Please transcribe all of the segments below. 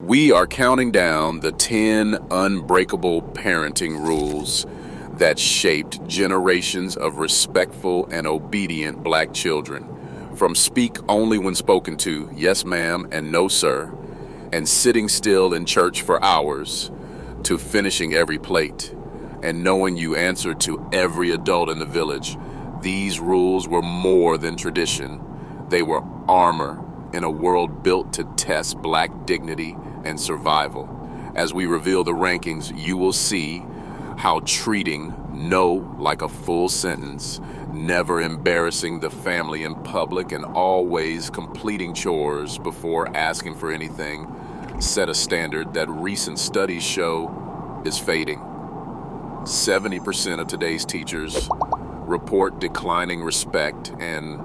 We are counting down the 10 unbreakable parenting rules that shaped generations of respectful and obedient Black children. From speak only when spoken to, yes ma'am and no sir, and sitting still in church for hours, to finishing every plate and knowing you answer to every adult in the village. These rules were more than tradition. They were armor in a world built to test Black dignity and survival. As we reveal the rankings, you will see how treating no like a full sentence, never embarrassing the family in public, and always completing chores before asking for anything set a standard that recent studies show is fading. 70% of today's teachers report declining respect, and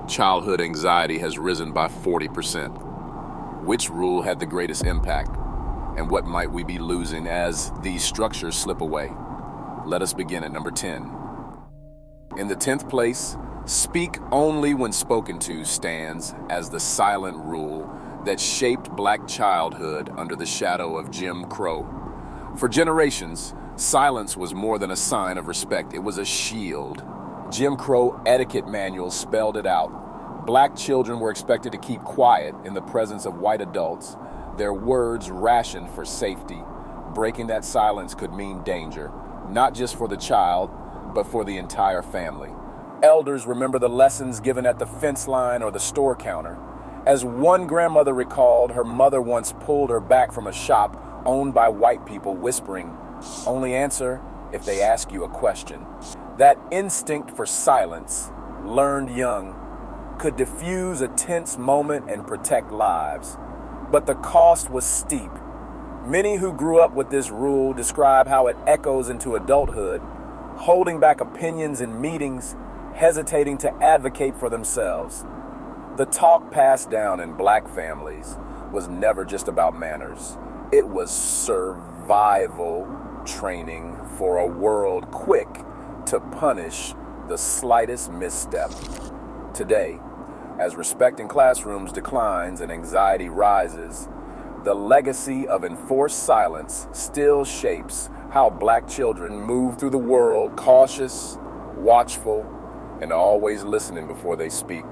childhood anxiety has risen by 40%. Which rule had the greatest impact, and what might we be losing as these structures slip away? Let us begin at number 10. In the 10th place, speak only when spoken to stands as the silent rule that shaped Black childhood under the shadow of Jim Crow. For generations, silence was more than a sign of respect. It was a shield. Jim Crow etiquette manuals spelled it out. Black children were expected to keep quiet in the presence of white adults, their words rationed for safety. Breaking that silence could mean danger, not just for the child, but for the entire family. Elders remember the lessons given at the fence line or the store counter. As one grandmother recalled, her mother once pulled her back from a shop owned by white people, whispering, "Only answer if they ask you a question." That instinct for silence, learned young, could diffuse a tense moment and protect lives. But the cost was steep. Many who grew up with this rule describe how it echoes into adulthood, holding back opinions in meetings, hesitating to advocate for themselves. The talk passed down in Black families was never just about manners. It was survival training for a world quick to punish the slightest misstep. Today, as respect in classrooms declines and anxiety rises, the legacy of enforced silence still shapes how Black children move through the world, cautious, watchful, and always listening before they speak.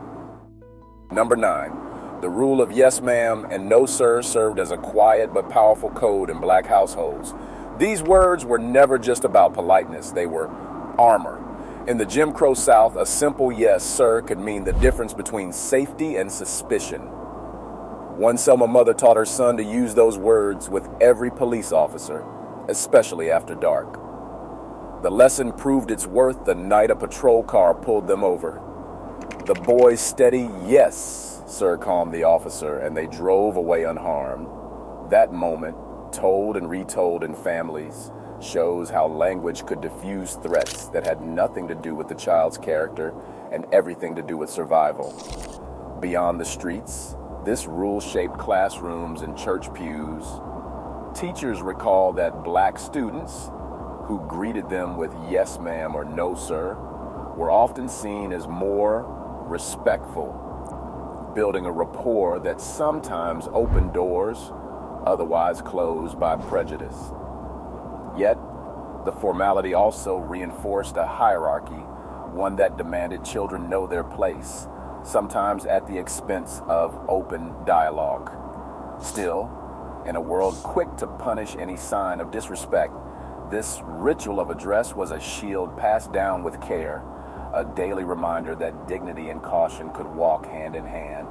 Number 9, the rule of yes ma'am and no sir served as a quiet but powerful code in Black households. These words were never just about politeness, they were armor. In the Jim Crow South, a simple yes, sir could mean the difference between safety and suspicion. One Selma mother taught her son to use those words with every police officer, especially after dark. The lesson proved its worth the night a patrol car pulled them over. The boy's steady yes, sir calmed the officer, and they drove away unharmed. That moment, told and retold in families, shows how language could diffuse threats that had nothing to do with the child's character and everything to do with survival. Beyond the streets, this rule shaped classrooms and church pews. Teachers recall that Black students, who greeted them with yes ma'am or no sir, were often seen as more respectful, building a rapport that sometimes opened doors otherwise closed by prejudice. Yet, the formality also reinforced a hierarchy, one that demanded children know their place, sometimes at the expense of open dialogue. Still, in a world quick to punish any sign of disrespect, this ritual of address was a shield passed down with care, a daily reminder that dignity and caution could walk hand in hand.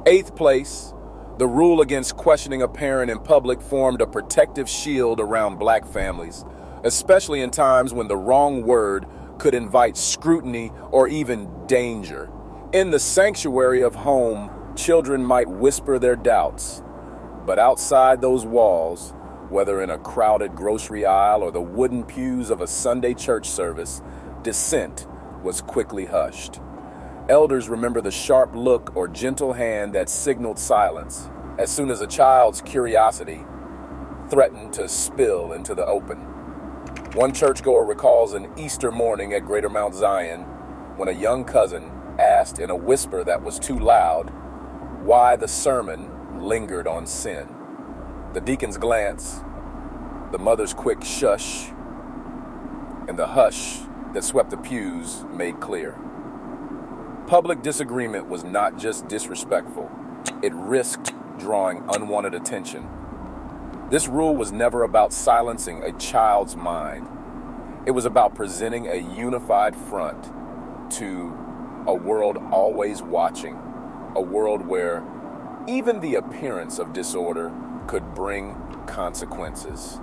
8th place, the rule against questioning a parent in public formed a protective shield around Black families, especially in times when the wrong word could invite scrutiny or even danger. In the sanctuary of home, children might whisper their doubts, but outside those walls, whether in a crowded grocery aisle or the wooden pews of a Sunday church service, dissent was quickly hushed. Elders remember the sharp look or gentle hand that signaled silence as soon as a child's curiosity threatened to spill into the open. One churchgoer recalls an Easter morning at Greater Mount Zion when a young cousin asked in a whisper that was too loud why the sermon lingered on sin. The deacon's glance, the mother's quick shush, and the hush that swept the pews made clear. Public disagreement was not just disrespectful, it risked drawing unwanted attention. This rule was never about silencing a child's mind. It was about presenting a unified front to a world always watching, a world where even the appearance of disorder could bring consequences.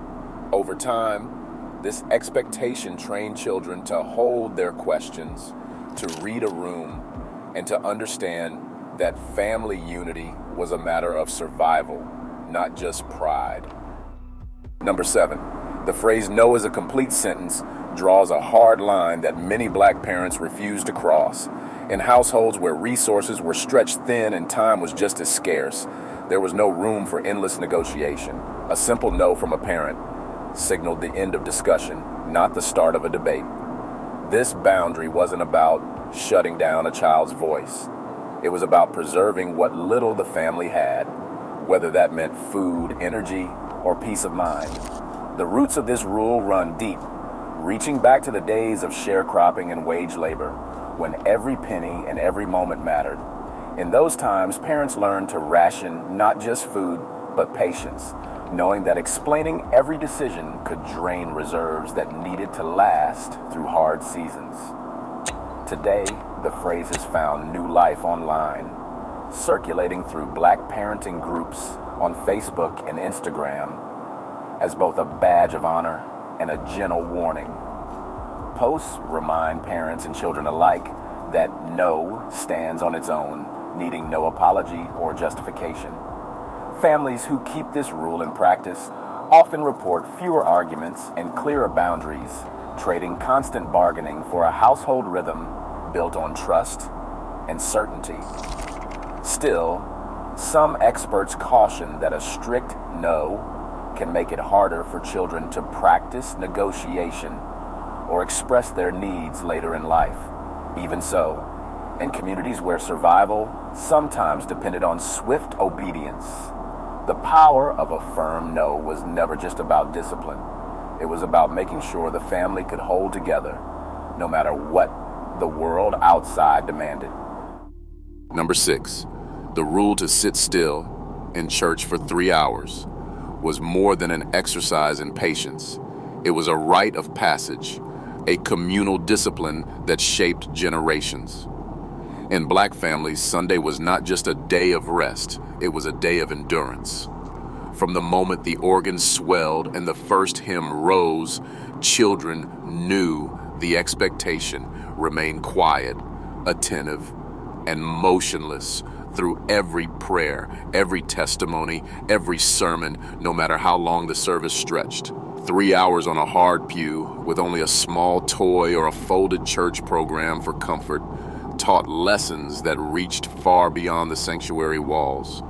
Over time, this expectation trained children to hold their questions, to read a room, and to understand that family unity was a matter of survival, not just pride. Number 7, the phrase "no" is a complete sentence draws a hard line that many black parents refuse to cross. In households where resources were stretched thin and time was just as scarce, there was no room for endless negotiation. A simple no from a parent signaled the end of discussion, not the start of a debate. This boundary wasn't about shutting down a child's voice. It was about preserving what little the family had, whether that meant food, energy, or peace of mind. The roots of this rule run deep, reaching back to the days of sharecropping and wage labor, when every penny and every moment mattered. In those times, parents learned to ration not just food, but patience, knowing that explaining every decision could drain reserves that needed to last through hard seasons. Today, the phrase has found new life online, circulating through black parenting groups on Facebook and Instagram as both a badge of honor and a gentle warning. Posts remind parents and children alike that no stands on its own, needing no apology or justification. Families who keep this rule in practice often report fewer arguments and clearer boundaries, trading constant bargaining for a household rhythm built on trust and certainty. Still, some experts caution that a strict no can make it harder for children to practice negotiation or express their needs later in life. Even so, in communities where survival sometimes depended on swift obedience, the power of a firm no was never just about discipline. It was about making sure the family could hold together, no matter what the world outside demanded. Number 6, the rule to sit still in church for 3 hours was more than an exercise in patience. It was a rite of passage, a communal discipline that shaped generations. In black families, Sunday was not just a day of rest, it was a day of endurance. From the moment the organ swelled and the first hymn rose, children knew the expectation remained quiet, attentive, and motionless through every prayer, every testimony, every sermon, no matter how long the service stretched. 3 hours on a hard pew with only a small toy or a folded church program for comfort taught lessons that reached far beyond the sanctuary walls.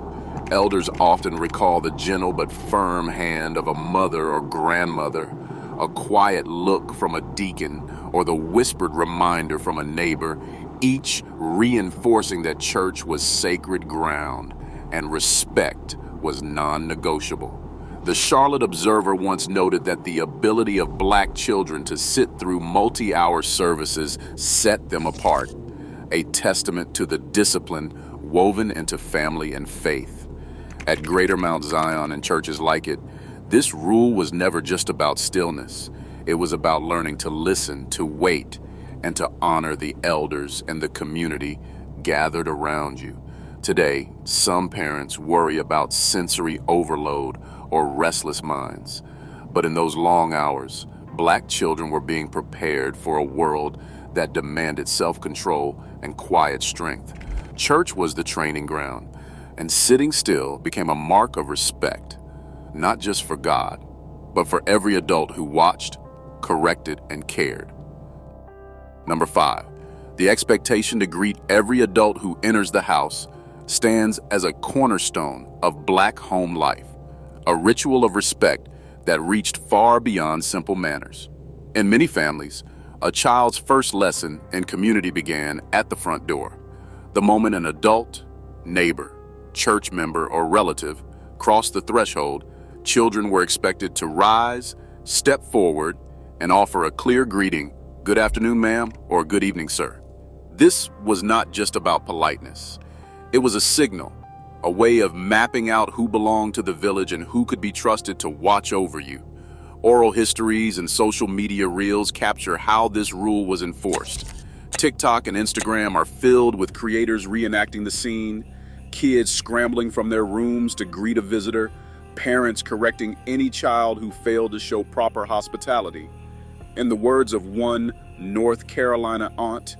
Elders often recall the gentle but firm hand of a mother or grandmother, a quiet look from a deacon, or the whispered reminder from a neighbor, each reinforcing that church was sacred ground and respect was non-negotiable. The Charlotte Observer once noted that the ability of black children to sit through multi-hour services set them apart, a testament to the discipline woven into family and faith. At Greater Mount Zion and churches like it, this rule was never just about stillness. It was about learning to listen, to wait, and to honor the elders and the community gathered around you. Today, some parents worry about sensory overload or restless minds. But in those long hours, black children were being prepared for a world that demanded self-control and quiet strength. Church was the training ground, and sitting still became a mark of respect, not just for God, but for every adult who watched, corrected, and cared. Number 5, the expectation to greet every adult who enters the house stands as a cornerstone of black home life, a ritual of respect that reached far beyond simple manners. In many families, a child's first lesson in community began at the front door. The moment an adult, neighbor, church member, or relative crossed the threshold, Children were expected to rise, step forward, and offer a clear greeting, "Good afternoon, ma'am," or "Good evening, sir." This was not just about politeness. It was a signal, a way of mapping out who belonged to the village and who could be trusted to watch over you. Oral histories and social media reels capture how this rule was enforced. TikTok and Instagram are filled with creators reenacting the scene, kids scrambling from their rooms to greet a visitor, parents correcting any child who failed to show proper hospitality. In the words of one North Carolina aunt,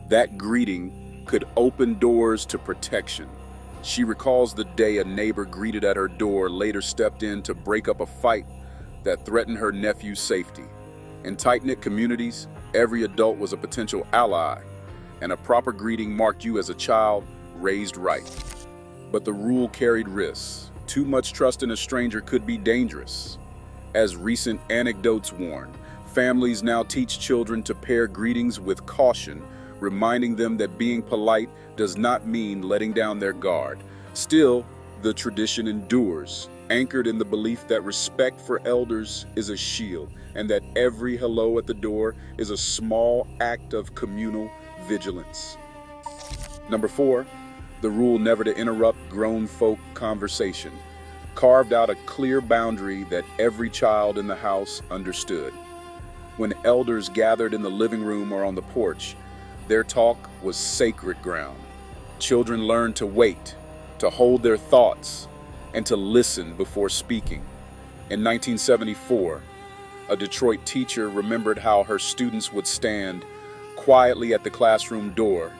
that greeting could open doors to protection. She recalls the day a neighbor greeted at her door later stepped in to break up a fight that threatened her nephew's safety. In tight-knit communities, every adult was a potential ally, and a proper greeting marked you as a child raised right. But the rule carried risks. Too much trust in a stranger could be dangerous. As recent anecdotes warn, families now teach children to pair greetings with caution, reminding them that being polite does not mean letting down their guard. Still, the tradition endures, anchored in the belief that respect for elders is a shield, and that every hello at the door is a small act of communal vigilance. Number 4, the rule never to interrupt grown folk conversation carved out a clear boundary that every child in the house understood. When elders gathered in the living room or on the porch, their talk was sacred ground. Children learned to wait, to hold their thoughts, and to listen before speaking. In 1974, a Detroit teacher remembered how her students would stand quietly at the classroom door,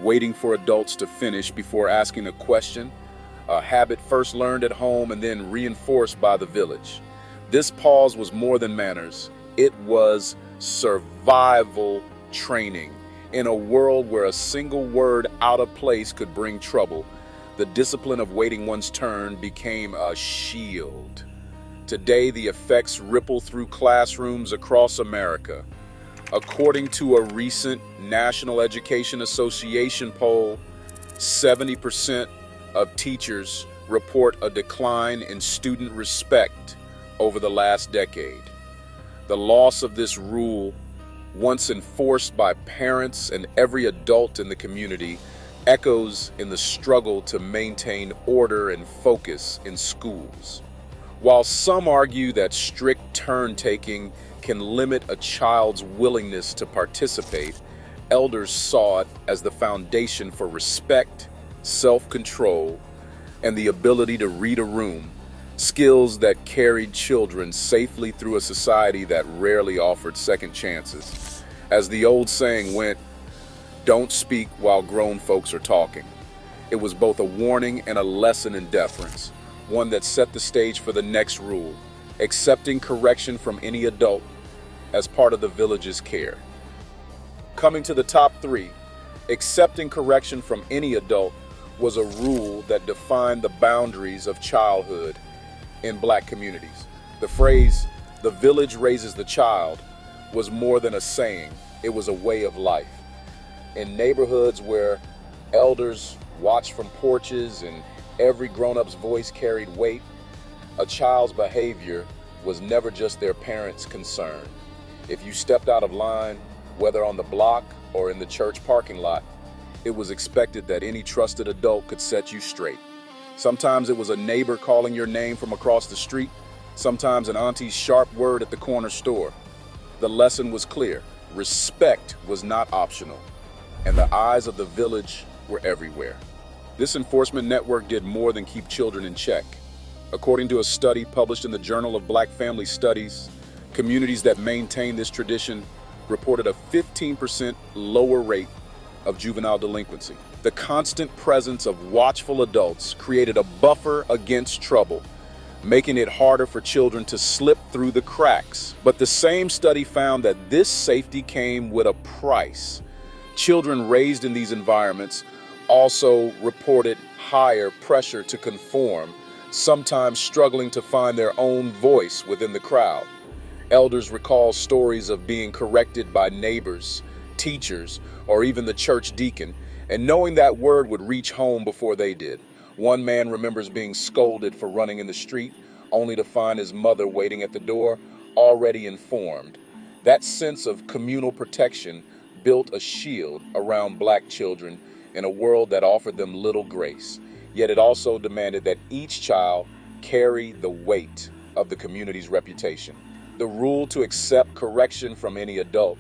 waiting for adults to finish before asking a question, a habit first learned at home and then reinforced by the village. This pause was more than manners. It was survival training. In a world where a single word out of place could bring trouble, the discipline of waiting one's turn became a shield. Today, the effects ripple through classrooms across America. According to a recent National Education Association poll, 70% of teachers report a decline in student respect over the last decade. The loss of this rule, once enforced by parents and every adult in the community, echoes in the struggle to maintain order and focus in schools. While some argue that strict turn-taking can limit a child's willingness to participate, elders saw it as the foundation for respect, self-control, and the ability to read a room, skills that carried children safely through a society that rarely offered second chances. As the old saying went, "Don't speak while grown folks are talking." It was both a warning and a lesson in deference, one that set the stage for the next rule, accepting correction from any adult as part of the village's care. Coming to the top 3, accepting correction from any adult was a rule that defined the boundaries of childhood in Black communities. The phrase, "the village raises the child," was more than a saying, it was a way of life. In neighborhoods where elders watched from porches and every grown-up's voice carried weight, a child's behavior was never just their parents' concern. If you stepped out of line, whether on the block or in the church parking lot, it was expected that any trusted adult could set you straight. Sometimes it was a neighbor calling your name from across the street, sometimes an auntie's sharp word at the corner store. The lesson was clear: respect was not optional, and the eyes of the village were everywhere. This enforcement network did more than keep children in check. According to a study published in the Journal of Black Family Studies, communities that maintain this tradition reported a 15% lower rate of juvenile delinquency. The constant presence of watchful adults created a buffer against trouble, making it harder for children to slip through the cracks. But the same study found that this safety came with a price. Children raised in these environments also reported higher pressure to conform, sometimes struggling to find their own voice within the crowd. Elders recall stories of being corrected by neighbors, teachers, or even the church deacon, and knowing that word would reach home before they did. One man remembers being scolded for running in the street, only to find his mother waiting at the door, already informed. That sense of communal protection built a shield around black children in a world that offered them little grace. Yet it also demanded that each child carry the weight of the community's reputation. The rule to accept correction from any adult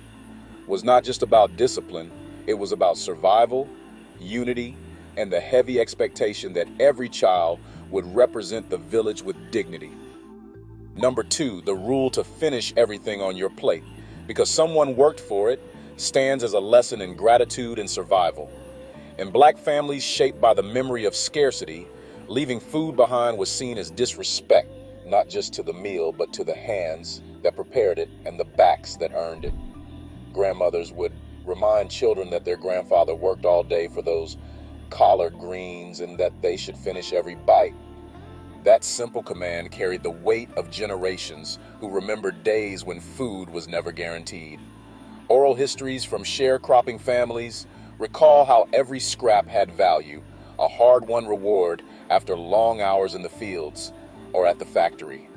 was not just about discipline, it was about survival, unity, and the heavy expectation that every child would represent the village with dignity. Number two, the rule to finish everything on your plate, because someone worked for it, stands as a lesson in gratitude and survival. In black families shaped by the memory of scarcity, leaving food behind was seen as disrespect, not just to the meal, but to the hands that prepared it and the backs that earned it. Grandmothers would remind children that their grandfather worked all day for those collard greens and that they should finish every bite. That simple command carried the weight of generations who remembered days when food was never guaranteed. Oral histories from sharecropping families recall how every scrap had value, a hard-won reward after long hours in the fields or at the factory.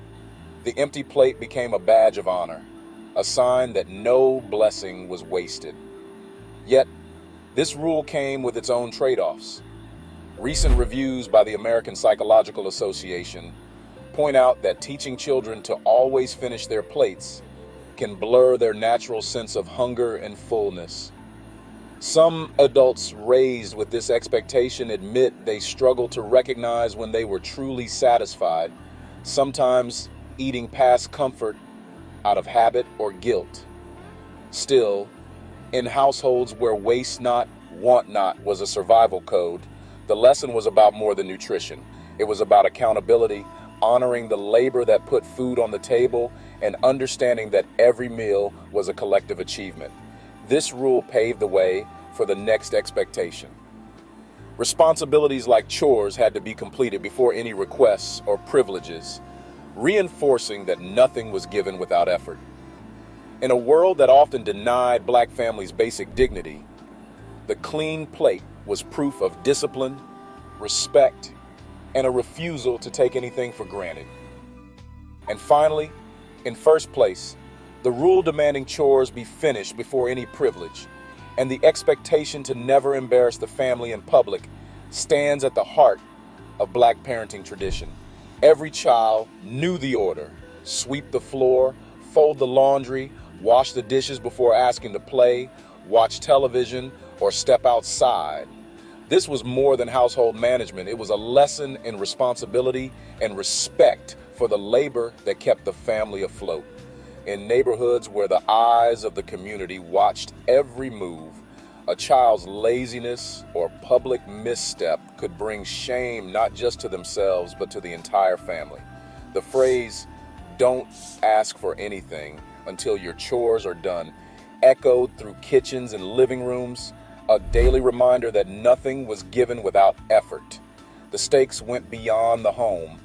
The empty plate became a badge of honor, a sign that no blessing was wasted. Yet, this rule came with its own trade-offs. Recent reviews by the American Psychological Association point out that teaching children to always finish their plates can blur their natural sense of hunger and fullness. Some adults raised with this expectation admit they struggle to recognize when they were truly satisfied, sometimes eating past comfort out of habit or guilt. Still, in households where waste not, want not was a survival code, the lesson was about more than nutrition. It was about accountability, honoring the labor that put food on the table, and understanding that every meal was a collective achievement. This rule paved the way for the next expectation. Responsibilities like chores had to be completed before any requests or privileges, reinforcing that nothing was given without effort. In a world that often denied black families basic dignity, the clean plate was proof of discipline, respect, and a refusal to take anything for granted. And finally, in first place, the rule demanding chores be finished before any privilege, and the expectation to never embarrass the family in public stands at the heart of black parenting tradition. Every child knew the order: sweep the floor, fold the laundry, wash the dishes before asking to play, watch television, or step outside. This was more than household management. It was a lesson in responsibility and respect for the labor that kept the family afloat. In neighborhoods where the eyes of the community watched every move, a child's laziness or public misstep could bring shame not just to themselves, but to the entire family. The phrase, "Don't ask for anything until your chores are done," echoed through kitchens and living rooms, a daily reminder that nothing was given without effort. The stakes went beyond the home.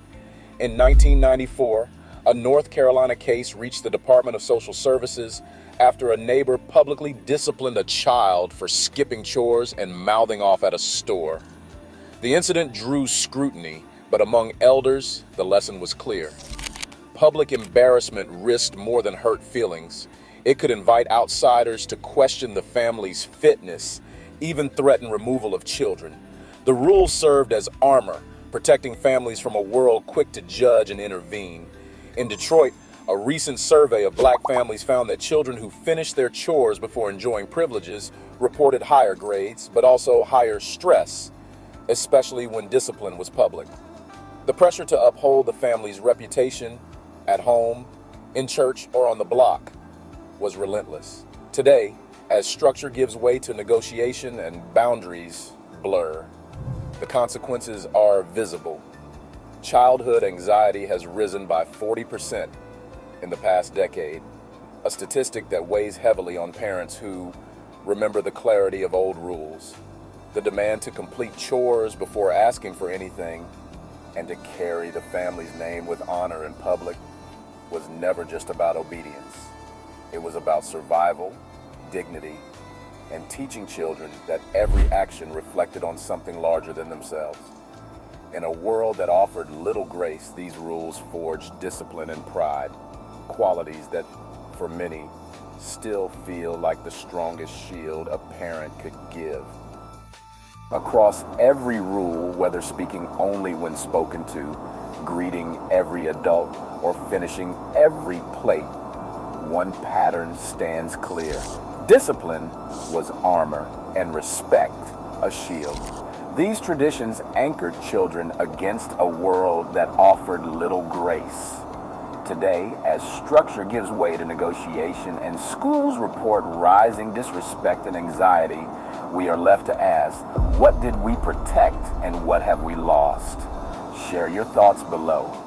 In 1994, a North Carolina case reached the Department of Social Services after a neighbor publicly disciplined a child for skipping chores and mouthing off at a store. The incident drew scrutiny, but among elders, the lesson was clear. Public embarrassment risked more than hurt feelings. It could invite outsiders to question the family's fitness, even threaten removal of children. The rule served as armor, protecting families from a world quick to judge and intervene. In Detroit, a recent survey of black families found that children who finished their chores before enjoying privileges reported higher grades, but also higher stress, especially when discipline was public. The pressure to uphold the family's reputation at home, in church, or on the block was relentless. Today, as structure gives way to negotiation and boundaries blur, the consequences are visible. Childhood anxiety has risen by 40% in the past decade, a statistic that weighs heavily on parents who remember the clarity of old rules. The demand to complete chores before asking for anything and to carry the family's name with honor in public was never just about obedience. It was about survival, dignity, and teaching children that every action reflected on something larger than themselves. In a world that offered little grace, these rules forged discipline and pride, qualities that, for many, still feel like the strongest shield a parent could give. Across every rule, whether speaking only when spoken to, greeting every adult, or finishing every plate, one pattern stands clear. Discipline was armor, and respect a shield. These traditions anchored children against a world that offered little grace. Today, as structure gives way to negotiation and schools report rising disrespect and anxiety, we are left to ask, what did we protect and what have we lost? Share your thoughts below.